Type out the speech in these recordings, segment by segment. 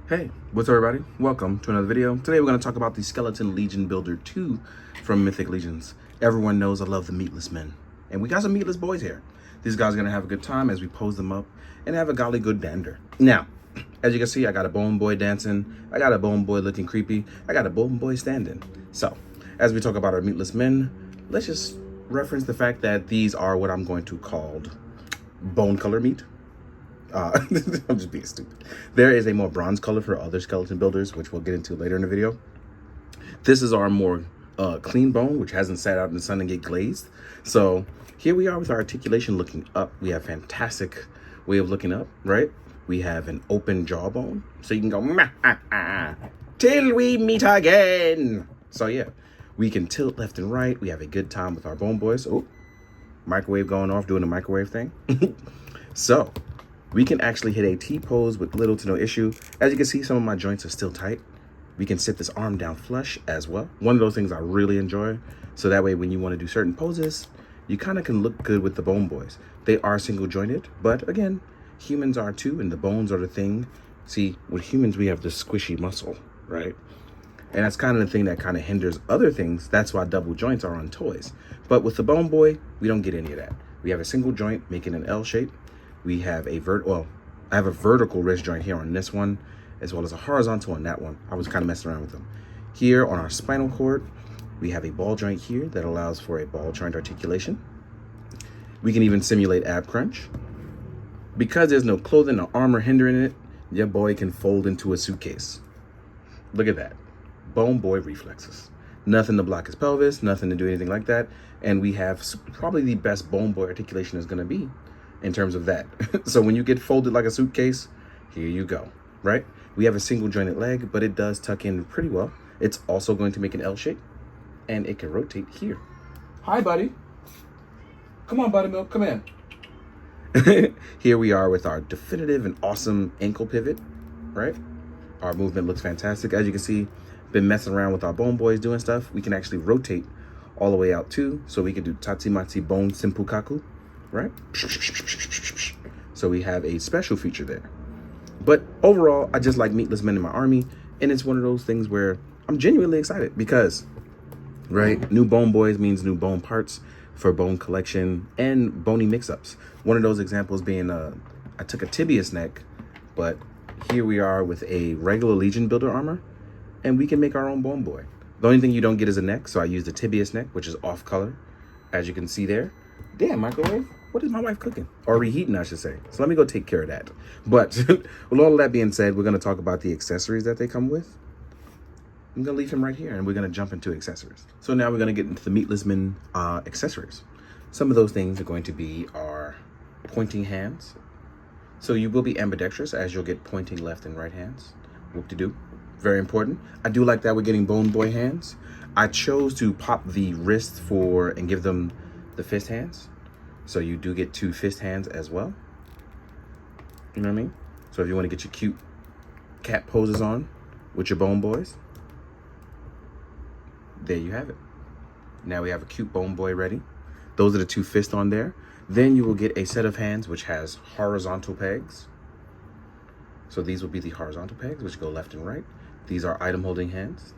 Hey, what's up everybody? Welcome to another video. Today we're going to talk about the Skeleton Legion Builder 2 from Mythic Legions. Everyone knows I love the meatless men. And we got some meatless boys here. These guys are going to have a good time as we pose them up and have a golly good dander. Now, as you can see, I got a bone boy dancing. I got a bone boy looking creepy. I got a bone boy standing. So, as we talk about our meatless men, let's just reference the fact that these are what I'm going to call bone color meat. I'm just being stupid. There is a more bronze color for other skeleton builders, which we'll get into later in the video. This is our more clean bone, which hasn't sat out in the sun and get glazed. So here we are with our articulation looking up. We have fantastic way of looking up, right? We have an open jawbone, so you can go till we meet again. So yeah, we can tilt left and right. We have a good time with our bone boys. Oh, microwave going off, doing the microwave thing. So we can actually hit a T-pose with little to no issue. As you can see, some of my joints are still tight. We can sit this arm down flush as well. One of those things I really enjoy. So that way, when you want to do certain poses, you kind of can look good with the bone boys. They are single jointed, but again, humans are too, and the bones are the thing. See, with humans, we have this squishy muscle, right? And that's kind of the thing that kind of hinders other things. That's why double joints are on toys. But with the bone boy, we don't get any of that. We have a single joint making an L shape. We have a I have a vertical wrist joint here on this one, as well as a horizontal on that one. I was kind of messing around with them. Here on our spinal cord, we have a ball joint here that allows for a ball joint articulation. We can even simulate ab crunch. Because there's no clothing or armor hindering it, your boy can fold into a suitcase. Look at that. Bone boy reflexes. Nothing to block his pelvis, nothing to do anything like that. And we have probably the best bone boy articulation is going to be in terms of that. So when you get folded like a suitcase, here you go, right? We have a single jointed leg, but it does tuck in pretty well. It's also going to make an L shape, and it can rotate here. Hi, buddy. Come on, Buttermilk, come in. Here we are with our definitive and awesome ankle pivot, right? Our movement looks fantastic. As you can see, been messing around with our bone boys doing stuff. We can actually rotate all the way out too, so we can do Tatsumaki bone simpukaku, right? So we have a special feature there. But overall, I just like meatless men in my army, and it's one of those things where I'm genuinely excited because, right, new bone boys means new bone parts for bone collection and bony mix-ups. One of those examples being I took a tibius neck, but here we are with a regular Legion builder armor, and we can make our own bone boy. The only thing you don't get is a neck, so I used the tibius neck, which is off color, as you can see there. Damn, microwave. What is my wife cooking? Or reheating, I should say. So let me go take care of that. But with all of that being said, we're going to talk about the accessories that they come with. I'm going to leave him right here, and we're going to jump into accessories. So now we're going to get into the meatless men accessories. Some of those things are going to be our pointing hands. So you will be ambidextrous, as you'll get pointing left and right hands. Whoop-de-doo. Very important. I do like that we're getting bone boy hands. I chose to pop the wrist and give them the fist hands. So you do get two fist hands as well. You know what I mean? So if you want to get your cute cat poses on with your bone boys, there you have it. Now we have a cute bone boy ready. Those are the two fists on there. Then you will get a set of hands which has horizontal pegs. So these will be the horizontal pegs which go left and right. These are item holding hands.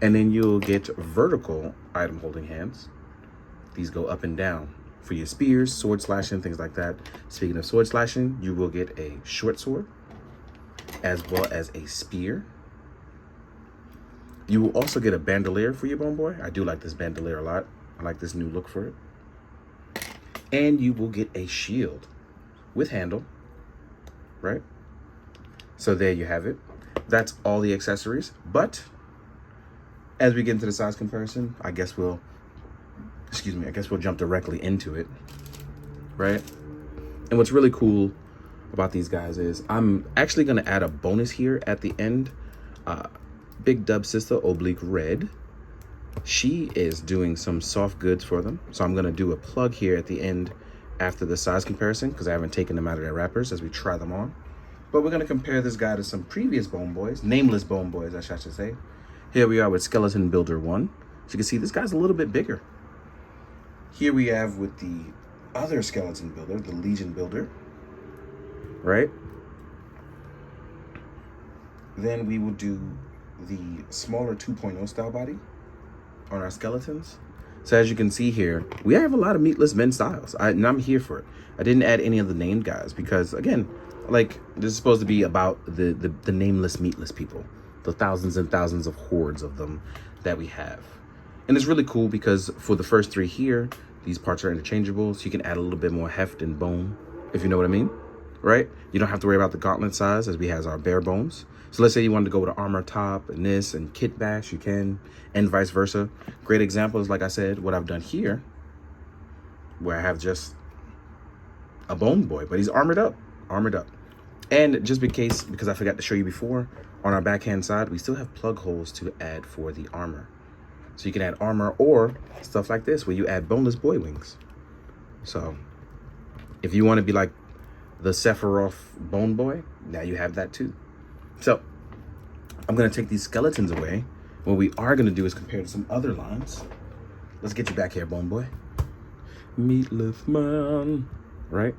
And then you'll get vertical item holding hands. These go up and down for your spears, sword slashing, things like that. Speaking of sword slashing, you will get a short sword as well as a spear. You will also get a bandolier for your bone boy. I do like this bandolier a lot. I like this new look for it. And you will get a shield with handle, right? So there you have it. That's all the accessories. But as we get into the size comparison, I guess we'll jump directly into it, right? And what's really cool about these guys is I'm actually going to add a bonus here at the end. Big Dub Sister Oblique Red, she is doing some soft goods for them. So I'm going to do a plug here at the end after the size comparison because I haven't taken them out of their wrappers as we try them on. But we're going to compare this guy to some previous bone boys, nameless bone boys, I should say. Here we are with Skeleton Builder 1. So you can see this guy's a little bit bigger. Here we have with the other skeleton builder, the Legion builder, right? Then we will do the smaller 2.0 style body on our skeletons. So as you can see here, we have a lot of meatless men styles, and I'm here for it. I didn't add any of the named guys because, again, like, this is supposed to be about the nameless meatless people, the thousands and thousands of hordes of them that we have. And it's really cool because for the first 3 here, these parts are interchangeable, so you can add a little bit more heft and bone, if you know what I mean, right? You don't have to worry about the gauntlet size as we have our bare bones. So let's say you wanted to go with an armor top and this and kit bash, you can, and vice versa. Great example is, like I said, what I've done here, where I have just a bone boy, but he's armored up. And just in case, because I forgot to show you before, on our backhand side, we still have plug holes to add for the armor. So you can add armor or stuff like this where you add boneless boy wings. So if you want to be like the Sephiroth bone boy, now you have that too. So I'm going to take these skeletons away. What we are going to do is compare to some other lines. Let's get you back here, bone boy. Meatless man, right?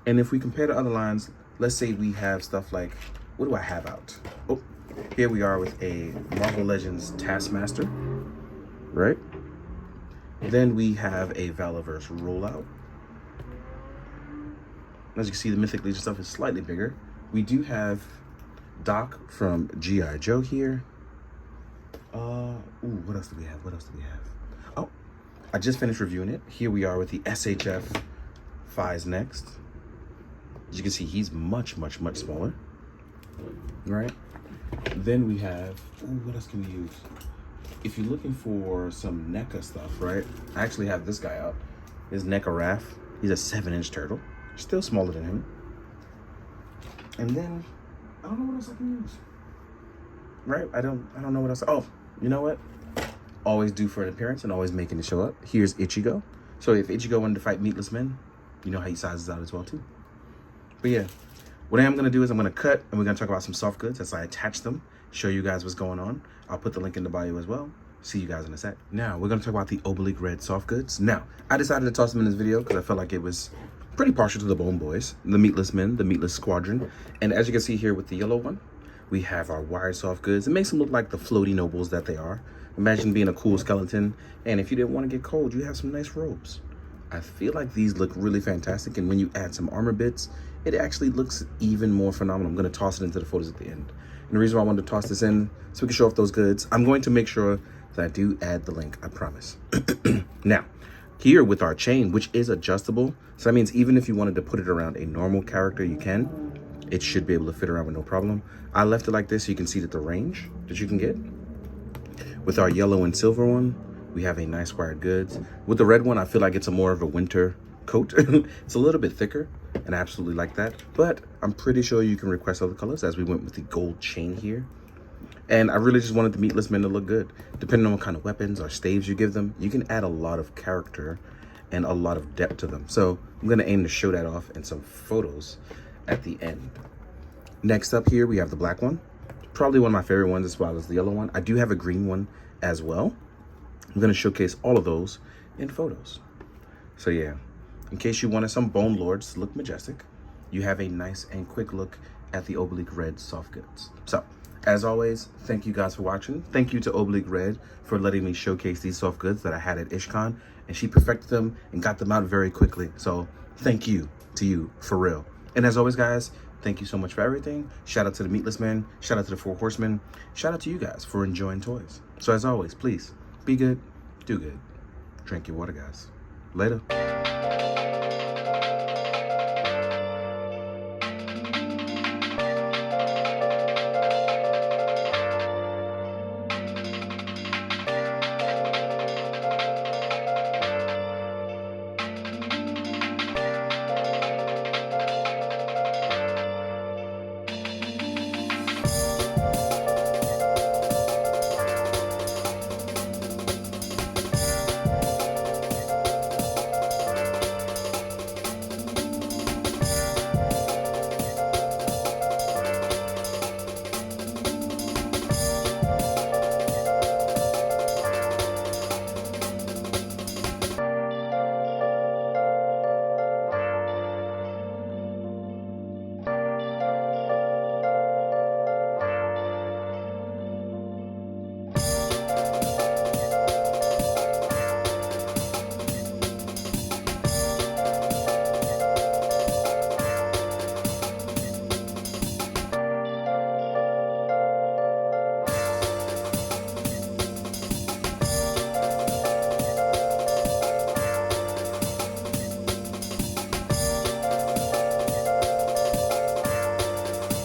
And if we compare to other lines, let's say we have stuff like, what do I have out? Oh, here we are with a Marvel Legends Taskmaster, right? Then we have a Valaverse rollout. As you can see, the Mythic Legion stuff is slightly bigger. We do have Doc from G.I. Joe here. What else do we have? Oh, I just finished reviewing it. Here we are with the SHF Fies next. As you can see, he's much, much, much smaller, right? Then we have, what else can we use? If you're looking for some NECA stuff, right? I actually have this guy out. This NECA Raph. He's a 7-inch turtle. Still smaller than him. And then, I don't know what else I can use. Right? I don't know what else. Oh, you know what? Always due for an appearance and always making it show up. Here's Ichigo. So if Ichigo wanted to fight meatless men, you know how he sizes out as well too. But yeah, what I am going to do is I'm going to cut and we're going to talk about some soft goods as I attach them, show you guys what's going on. I'll put the link in the bio as well. See you guys in a sec. Now, we're going to talk about the oblique red soft goods. Now, I decided to toss them in this video because I felt like it was pretty partial to the Bone Boys, the meatless men, the meatless squadron. And as you can see here with the yellow one, we have our wired soft goods. It makes them look like the floaty nobles that they are. Imagine being a cool skeleton. And if you didn't want to get cold, you have some nice robes. I feel like these look really fantastic. And when you add some armor bits, it actually looks even more phenomenal. I'm going to toss it into the photos at the end. And the reason why I wanted to toss this in, so we can show off those goods, I'm going to make sure that I do add the link, I promise. Now, here with our chain, which is adjustable, so that means even if you wanted to put it around a normal character, you can. It should be able to fit around with no problem. I left it like this so you can see that the range that you can get. With our yellow and silver one, we have a nice wired goods. With the red one, I feel like it's a more of a winter coat. It's a little bit thicker, and I absolutely like that. But I'm pretty sure you can request other colors as we went with the gold chain here. And I really just wanted the meatless men to look good. Depending on what kind of weapons or staves you give them, you can add a lot of character and a lot of depth to them. So I'm going to aim to show that off in some photos at the end. Next up here, we have the black one. Probably one of my favorite ones as well as the yellow one. I do have a green one as well. I'm going to showcase all of those in photos. So yeah, in case you wanted some bone lords to look majestic, you have a nice and quick look at the oblique red soft goods. So as always, thank you guys for watching. Thank you to Oblique Red for letting me showcase these soft goods that I had at IshCon, and she perfected them and got them out very quickly. So thank you to you, for real. And as always, guys, thank you so much for everything. Shout out to the Meatless Men. Shout out to the 4 Horsemen. Shout out to you guys for enjoying toys. So as always, please be good, do good. Drink your water, guys. Later.